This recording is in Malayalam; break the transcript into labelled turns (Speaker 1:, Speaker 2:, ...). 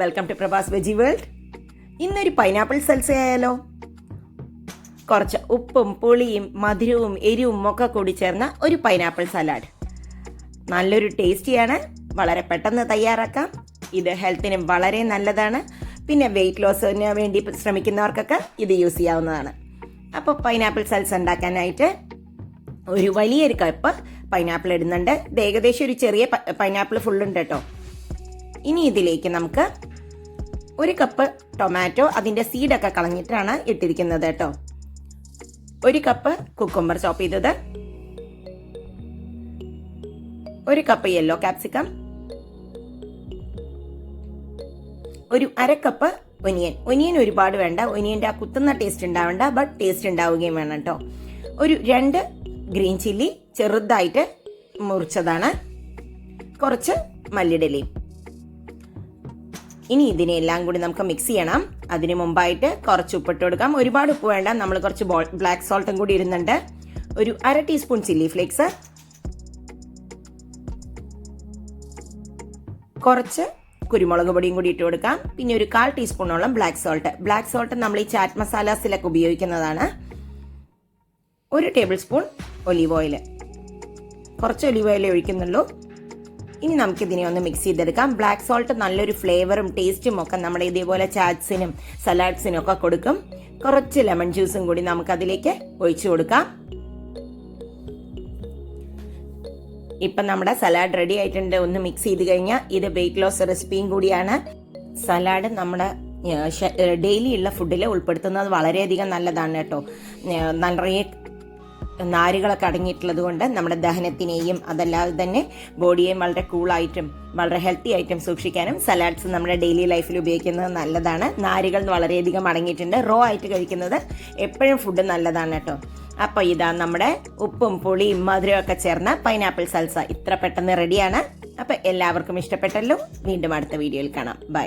Speaker 1: Welcome to Prabhas veggie world. ഇന്നൊരു പൈനാപ്പിൾ സൽസ ആയാലോ? കുറച്ച് ഉപ്പും പുളിയും മധുരവും എരിവും ഒക്കെ കൂടി ചേർന്ന ഒരു പൈനാപ്പിൾ സലാഡ്. നല്ലൊരു ടേസ്റ്റിയാണ്, വളരെ പെട്ടെന്ന് തയ്യാറാക്കാം. ഇത് ഹെൽത്തിന് വളരെ നല്ലതാണ്. പിന്നെ വെയിറ്റ് ലോസിന് വേണ്ടി ശ്രമിക്കുന്നവർക്കൊക്കെ ഇത് യൂസ് ചെയ്യാവുന്നതാണ്. അപ്പോൾ പൈനാപ്പിൾ സൽസ ഉണ്ടാക്കാനായിട്ട് ഒരു വലിയൊരു കപ്പ് പൈനാപ്പിൾ ഇടുന്നുണ്ട്. ഇത് ഏകദേശം ഒരു ചെറിയ പൈനാപ്പിൾ ഫുള്ളുണ്ട് കേട്ടോ. ഇനി ഇതിലേക്ക് നമുക്ക് ഒരു കപ്പ് ടൊമാറ്റോ, അതിൻ്റെ സീഡൊക്കെ കളഞ്ഞിട്ടാണ് ഇട്ടിരിക്കുന്നത് കേട്ടോ. ഒരു കപ്പ് കുക്കുംബർ ചോപ്പ് ചെയ്തത്, ഒരു കപ്പ് യെല്ലോ ക്യാപ്സിക്കം, ഒരു അരക്കപ്പ് ഒനിയൻ ഒരുപാട് വേണ്ട, ഒനിയൻ്റെ ആ കുത്തുന്ന ടേസ്റ്റ് ഉണ്ടാവേണ്ട, ബട്ട് ടേസ്റ്റ് ഉണ്ടാവുകയും വേണം കേട്ടോ. ഒരു 2 ഗ്രീൻ ചില്ലി ചെറുതായിട്ട് മുറിച്ചതാണ്, കുറച്ച് മല്ലിയിലയും. ഇനി ഇതിനെല്ലാം കൂടി നമുക്ക് മിക്സ് ചെയ്യണം. അതിന് മുമ്പായിട്ട് കുറച്ച് ഉപ്പിട്ട് കൊടുക്കാം. ഒരുപാട് ഉപ്പ് വേണ്ട, നമ്മൾ കുറച്ച് ബ്ലാക്ക് സോൾട്ടും കൂടി ഇടുന്നുണ്ട്. ഒരു 1/2 ടീസ്പൂൺ ചില്ലി ഫ്ലേക്സ്, കുറച്ച് കുരുമുളക് പൊടിയും കൂടി ഇട്ട് കൊടുക്കാം. പിന്നെ ഒരു 1/4 ടീസ്പൂണോളം ബ്ലാക്ക് സോൾട്ട് നമ്മൾ ഈ ചാറ്റ് മസാലാസിലൊക്കെ ഉപയോഗിക്കുന്നതാണ്. 1 ടേബിൾ സ്പൂൺ ഒലീവ് ഓയിൽ, കുറച്ച് ഒലീവ് ഓയിൽ ഒഴിക്കുന്നുള്ളൂ. ഇനി നമുക്കിതിനെ ഒന്ന് മിക്സ് ചെയ്തെടുക്കാം. ബ്ലാക്ക് സോൾട്ട് നല്ലൊരു ഫ്ലേവറും ടേസ്റ്റും ഒക്കെ നമ്മുടെ ഇതേപോലെ ചാറ്റ്സിനും സലാഡ്സിനും ഒക്കെ കൊടുക്കും. കുറച്ച് ലെമൺ ജ്യൂസും കൂടി നമുക്കതിലേക്ക് ഒഴിച്ചു കൊടുക്കാം. ഇപ്പം നമ്മുടെ സലാഡ് റെഡി ആയിട്ടുണ്ട്. ഒന്ന് മിക്സ് ചെയ്ത് കഴിഞ്ഞാൽ ഇത് വെയിറ്റ് ലോസ് റെസിപ്പിയും കൂടിയാണ്. സലാഡ് നമ്മുടെ ഡെയിലി ഉള്ള ഫുഡിൽ ഉൾപ്പെടുത്തുന്നത് വളരെയധികം നല്ലതാണ് കേട്ടോ. നിറയെ നാരുകളൊക്കെ അടങ്ങിയിട്ടുള്ളത് കൊണ്ട് നമ്മുടെ ദഹനത്തിനെയും അതല്ലാതെ തന്നെ ബോഡിയെയും വളരെ കൂളായിട്ടും വളരെ ഹെൽത്തി ആയിട്ടും സൂക്ഷിക്കാനും സലാഡ്സ് നമ്മുടെ ഡെയിലി ലൈഫിൽ ഉപയോഗിക്കുന്നത് നല്ലതാണ്. നാരുകൾ വളരെയധികം അടങ്ങിയിട്ടുണ്ട്. റോ ആയിട്ട് കഴിക്കുന്നത് എപ്പോഴും ഫുഡ് നല്ലതാണ് കേട്ടോ. അപ്പോൾ ഇതാ നമ്മുടെ ഉപ്പും പുളിയും മധുരവും ഒക്കെ ചേർന്ന പൈനാപ്പിൾ സൽസ ഇത്ര പെട്ടെന്ന് റെഡിയാണ്. അപ്പോൾ എല്ലാവർക്കും ഇഷ്ടപ്പെട്ടല്ലോ. വീണ്ടും അടുത്ത വീഡിയോയിൽ കാണാം. ബൈ.